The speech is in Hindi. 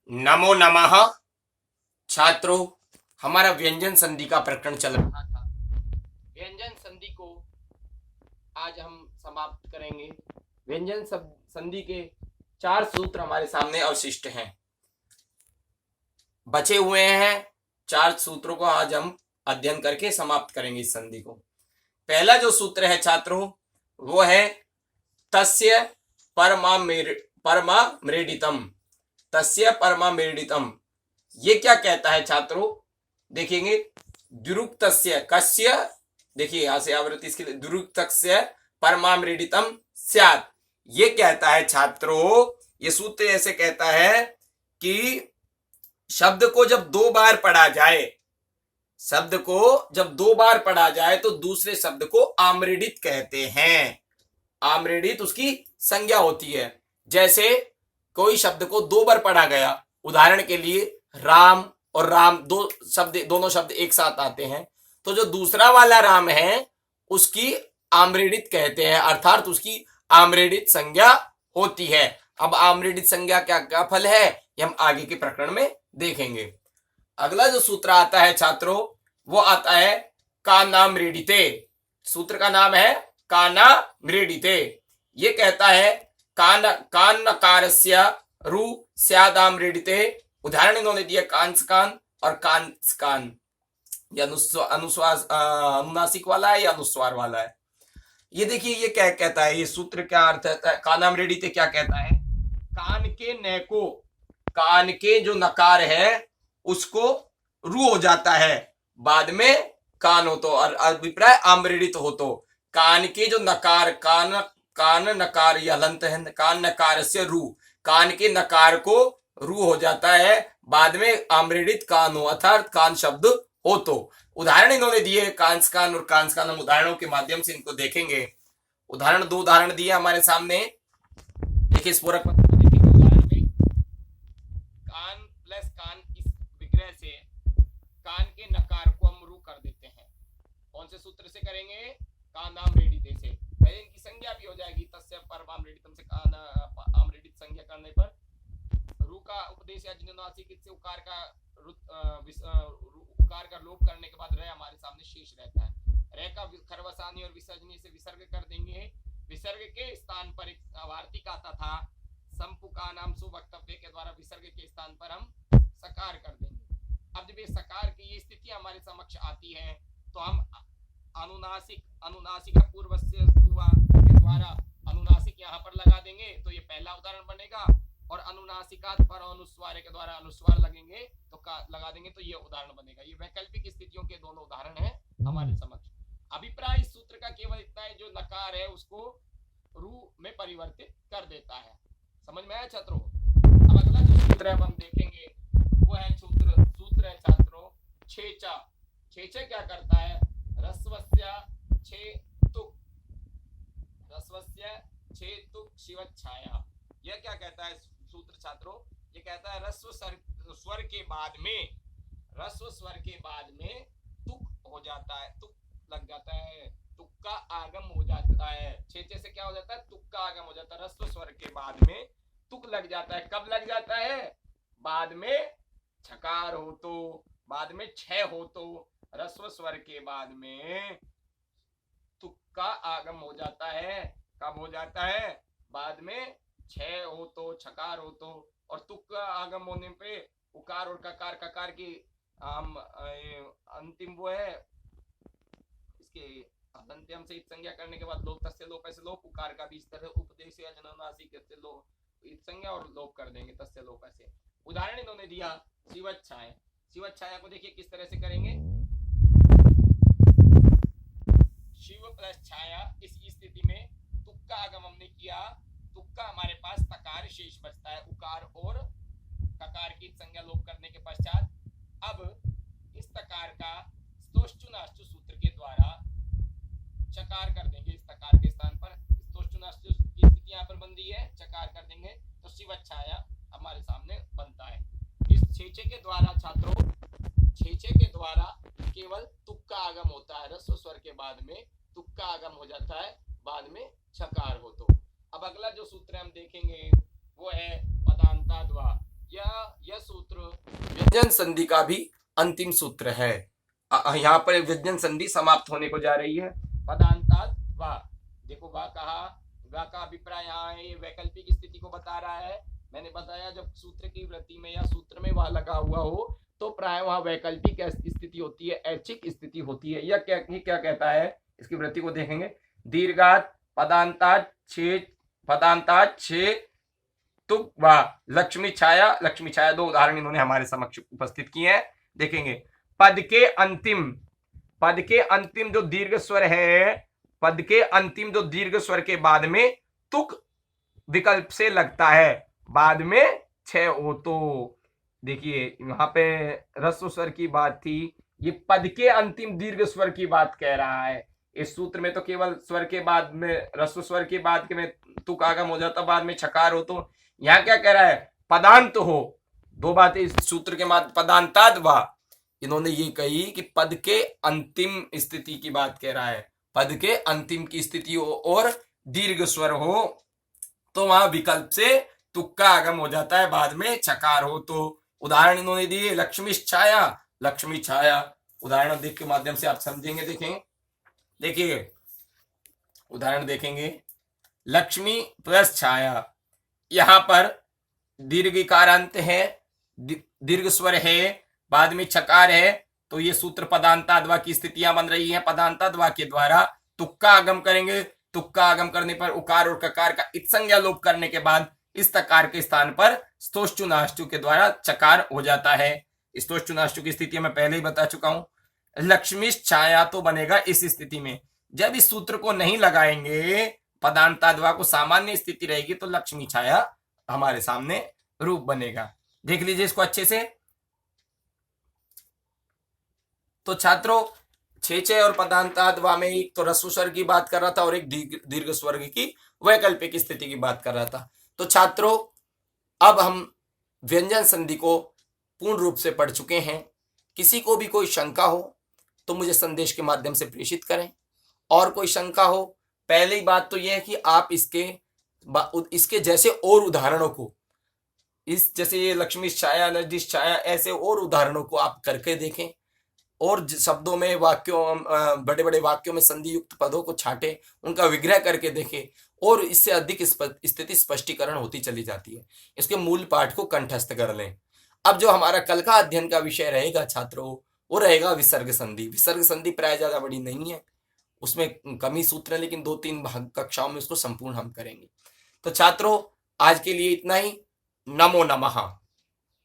नमो नमः। छात्रों, हमारा व्यंजन संधि का प्रकरण चल रहा था। व्यंजन संधि को आज हम समाप्त करेंगे। व्यंजन संधि के 4 सूत्र हमारे सामने अवशिष्ट हैं, बचे हुए हैं। 4 सूत्रों को आज हम अध्ययन करके समाप्त करेंगे इस संधि को। पहला जो सूत्र है छात्रों, वो है तस्य परमामेडितम। तस्य परमामेडितम, ये क्या कहता है छात्रों? देखेंगे, दुरुक्तस्य कस्य, देखिए यहां से आवृत्ति इसके लिए, दुरुक्तस्य परमामृडितम स्यात्। ये कहता है छात्रों, ये सूत्र ऐसे कहता है कि शब्द को जब 2 बार पढ़ा जाए, शब्द को जब 2 बार पढ़ा जाए तो दूसरे शब्द को आम्रेडित कहते हैं। आम्रेडित उसकी संज्ञा होती है। जैसे कोई शब्द को 2 बार पढ़ा गया, उदाहरण के लिए राम और राम, दोनों शब्द एक साथ आते हैं, तो जो दूसरा वाला राम है उसकी आम्रेडित कहते हैं, अर्थात उसकी आम्रेडित संज्ञा होती है। अब आम्रेडित संज्ञा क्या क्या फल है, ये हम आगे के प्रकरण में देखेंगे। अगला जो सूत्र आता है छात्रों, वो आता है कानाम्रेडिते। सूत्र का नाम है कानाम्रेडिते। ये कहता है कान नकारस्य रु स्यादाम्रेडिते। उदाहरण इन्होंने दिया कांसकान और कांसकान। ये अनुनासिक वाला है या अनुस्वार वाला है। ये देखिए, ये क्या कहता है, ये सूत्र क्या अर्थ है? कानाम्रेडिते क्या कहता है? कान के न को, कान के जो नकार है उसको रू हो जाता है, बाद में कान हो तो, और अभिप्राय आम्रेडित हो तो। कान के जो नकार, कान नकार या लंत है, कान नकार से रू, कान के नकार को रू हो जाता है, बाद में आम्रेडित कान हो, अर्थात कान शब्द हो तो। उदाहरण इन्होंने दिए कांसकान और कांसकान। हम उदाहरणों के माध्यम से इनको देखेंगे। उदाहरण 2 उदाहरण दिए हमारे सामने। देखिए इस पूरक पत्र को देखेंगे। उदाहरण में कान प्लस कान, इस विग्रह से कान के नकार को हम रू कर देते हैं। कौन से सूत्र से करेंगे? कानाम्रेडिते से। पहले इनकी संज्ञा भी हो जाएगी, तस्य परमाम्रेडितम से आम्रेडित संज्ञा करने पर रू का उपदेश या जिन्नासिक से उकार का लोप करने के बाद रे हमारे सामने शेष रहता है। रे का खरवसानी और विसर्जनी से विसर्ग कर देंगे। विसर्ग के स्थान पर एक वार्तिक आता था, संपुका नाम सुवक्तव्य के द्वारा विसर्ग के स्थान पर हम सकार कर देंगे। अब जब ये सकार की ये स्थिति हमारे समक्ष आती है तो हम अनुनासिक पूर्वस्य के द्वारा अनुनासिक यहाँ पर लगा देंगे, तो ये पहला उदाहरण बनेगा। और अनुनासिकात पर अनुस्वार के द्वारा अनुस्वार लगेंगे तो लगा देंगे, तो ये उदाहरण बनेगा। ये वैकल्पिक स्थितियों के दोनों उदाहरण हैं हमारे समक्ष। अभिप्राय इस सूत्र का केवल इतना है, जो नकार है उसको रू में परिवर्तित कर देता है। समझ में आया छात्रों? अब अगला जो सूत्र है हम देखेंगे, वो है सूत्र है छात्रों छेचा। छेचे क्या करता है? रस्वस्य छेतुक शिवच्छाया। यह क्या कहता है सूत्र छात्रों? ये कहता है रस्व स्वर के बाद में तुक हो जाता है, तुक लग जाता है, तुक का आगम हो जाता है। छेचे से क्या हो जाता है? तुक का आगम हो जाता है। रस्व स्वर के बाद में तुक लग जाता है। कब लग जाता है? बाद में छकार हो तो, बाद में छह हो तो। रस्व स्वर के बाद में तुक का आगम हो जाता है। कब हो जाता है? बाद में छह हो तो, छकार हो तो। और तुक का आगम होने पे उकार और ककार की अंतिम वो है, इसके अंत्यम से संज्ञा करने के बाद लोप, तस्य लोप ऐसे लोप, उकार का भी इस तरह उपदेश या जननासिक से लोप संज्ञा और लोप कर देंगे, तस्य लोप ऐसे। उदाहरण इन्होंने दिया शिवच्छाया। शिवच्छाया को देखिए किस तरह से करेंगे। शिव प्लस छाया, इस स्थिति में तुक का आगम हमने किया, तुक का हमारे पास तकार शेष बचता है, उकार और ककार की संज्ञा लोप करने के पश्चात अब इस तकार का स्तोष्टुनाष्टु सूत्र के द्वारा चकार कर देंगे। इस तकार के स्थान पर स्तोष्टुनाष्टु की स्थिति यहाँ पर बन रही है, चकार कर देंगे तो शिवच्छाया हमारे सामने बनता है। इस छेचे के द्वारा छात्रों, छेचे के द्वारा केवल तुक का आगम होता है। रस्व स्वर के बाद में तुक का आगम हो जाता है, बाद में छकार हो तो। अब अगला जो सूत्र हम देखेंगे वो है पदांताद्वा। यह यह सूत्र व्यंजन संधि का भी अंतिम सूत्र है। यहाँ पर व्यंजन संधि समाप्त होने को जा रही है। पदांतात वा, देखो वा कहा, वा का अभिप्राय यहाँ है, वैकल्पिक स्थिति को बता रहा है। मैंने बताया जब सूत्र की वृत्ति में या सूत्र में वह लगा हुआ हो तो प्राय वहां वैकल्पिक स्थिति होती है, ऐच्छिक स्थिति होती है। यह क्या कहता है, इसकी वृत्ति को देखेंगे। दीर्घात पदांतात छे तुक वा लक्ष्मी छाया। लक्ष्मी छाया दो उदाहरण इन्होंने हमारे समक्ष उपस्थित किए हैं, देखेंगे। पद के अंतिम जो दीर्घ स्वर है, पद के अंतिम जो दीर्घ स्वर के बाद में तुक विकल्प से लगता है, बाद में छह हो तो देखिए यहाँ पे ह्रस्व स्वर की बात थी, ये पद के अंतिम दीर्घ स्वर की बात कह रहा है। इस सूत्र में तो केवल स्वर के बाद में, ह्रस्व स्वर के बाद में तुक आगम हो जाता, बाद में छकार हो। तो यहाँ क्या कह रहा है, पदांत हो। दो बातें इस सूत्र के बाद, पदांताद वा, इन्होंने ये कही कि पद के अंतिम स्थिति की बात कह रहा है। पद के अंतिम की स्थिति हो और दीर्घ स्वर हो तो वहां विकल्प से तुक का आगम हो जाता है, बाद में छकार हो। तो उदाहरण इन्होंने दिए, लक्ष्मी छाया, लक्ष्मी छाया। उदाहरण देख के माध्यम से आप समझेंगे। देखें, देखिए उदाहरण देखेंगे, लक्ष्मी प्लस छाया, यहां पर दीर्घिकारांत है, दीर्घ स्वर है, बाद में छकार है, तो ये सूत्र पदांताद्वा की स्थितियां बन रही हैं। पदांताद्वा के द्वारा तुक का आगम करेंगे, तुक का आगम करने पर उकार और ककार का इत्संज्ञा लोप करने के बाद इस तकार के स्थान पर स्तोश्चुनाष्टु के द्वारा चकार हो जाता है। स्तोश्चुनाष्टु की स्थिति मैं पहले ही बता चुका हूं। लक्ष्मी छाया तो बनेगा इस स्थिति में, जब इस सूत्र को नहीं लगाएंगे, पदांताद्वा को सामान्य स्थिति रहेगी, तो लक्ष्मी छाया हमारे सामने रूप बनेगा। देख लीजिए इसको अच्छे से। तो छात्रों, छे और पदांताद्वा में एक तो ह्रस्व स्वर की बात कर रहा था और एक दीर्घ स्वर की वैकल्पिक स्थिति की बात कर रहा था। तो छात्रों, अब हम व्यंजन संधि को पूर्ण रूप से पढ़ चुके हैं। किसी को भी कोई शंका हो तो मुझे संदेश के माध्यम से प्रेषित करें, और कोई शंका हो, पहली बात तो यह है कि आप इसके जैसे और उदाहरणों को, इस जैसे ये लक्ष्मी छाया, लजिश छाया, ऐसे और उदाहरणों को आप करके देखें और शब्दों में, वाक्यों, बड़े बड़े वाक्यों में संधि युक्त पदों को छाटे, उनका विग्रह करके देखें, और इससे अधिक स्थिति स्पष्टीकरण होती चली जाती है। इसके मूल पाठ को कंठस्थ कर लें। अब जो हमारा कल का अध्ययन का विषय रहेगा छात्रों, वो रहेगा विसर्ग संधि। विसर्ग संधि प्राय ज्यादा बड़ी नहीं है, उसमें कमी सूत्र है, लेकिन 2-3 कक्षाओं में उसको संपूर्ण हम करेंगे। तो छात्रों, आज के लिए इतना ही। नमो नमः।